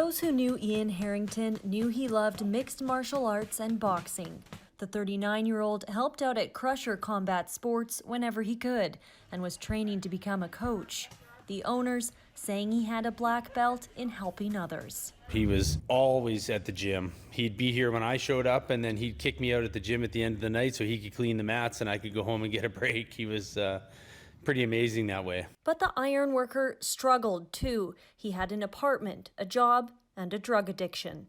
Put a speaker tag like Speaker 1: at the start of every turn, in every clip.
Speaker 1: Those who knew Ian Harrington knew he loved mixed martial arts and boxing. The 39-year-old helped out at Crusher Combat Sports whenever he could and was training to become a coach. The owners saying he had a black belt in helping others.
Speaker 2: He was always at the gym. He'd be here when I showed up, and then he'd kick me out at the gym at the end of the night so he could clean the mats and I could go home and get a break. He was pretty amazing that way.
Speaker 1: But the iron worker struggled too. He had an apartment, a job, and a drug addiction.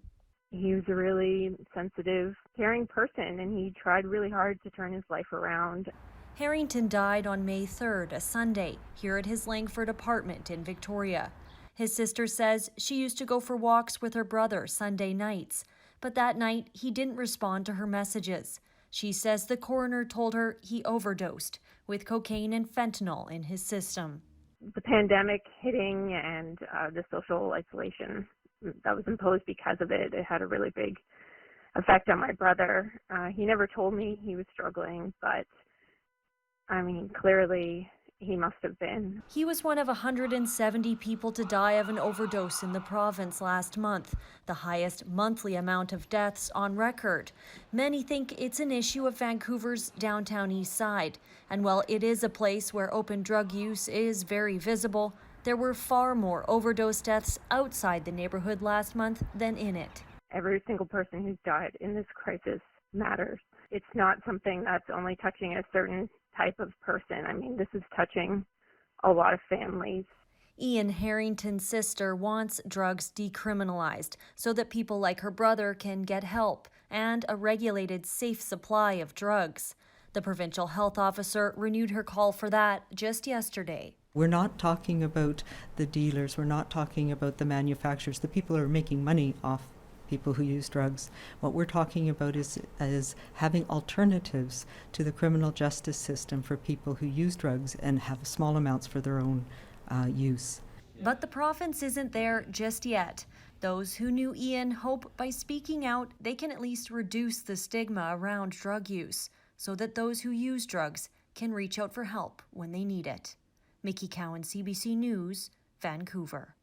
Speaker 3: He was a really sensitive, caring person, and he tried really hard to turn his life around.
Speaker 1: Harrington died on May 3rd, a Sunday, here at his Langford apartment in Victoria. His sister says she used to go for walks with her brother Sunday nights, but that night he didn't respond to her messages. She says the coroner told her he overdosed with cocaine and fentanyl in his system.
Speaker 3: The pandemic hitting and the social isolation that was imposed because of it, it had a really big effect on my brother. He never told me he was struggling, but I mean, clearly he must have been.
Speaker 1: He was one of 170 people to die of an overdose in the province last month, the highest monthly amount of deaths on record. Many think it's an issue of Vancouver's downtown east side. And while it is a place where open drug use is very visible, there were far more overdose deaths outside the neighborhood last month than in it.
Speaker 3: Every single person who's died in this crisis matters. It's not something that's only touching a certain type of person. I mean, this is touching a lot of families.
Speaker 1: Ian Harrington's sister wants drugs decriminalized so that people like her brother can get help and a regulated, safe supply of drugs. The provincial health officer renewed her call for that just yesterday.
Speaker 4: We're not talking about the dealers, we're not talking about the manufacturers, the people who are making money off people who use drugs. What we're talking about is having alternatives to the criminal justice system for people who use drugs and have small amounts for their own use.
Speaker 1: But the province isn't there just yet. Those who knew Ian hope by speaking out they can at least reduce the stigma around drug use so that those who use drugs can reach out for help when they need it. Micki Cowan, CBC News, Vancouver.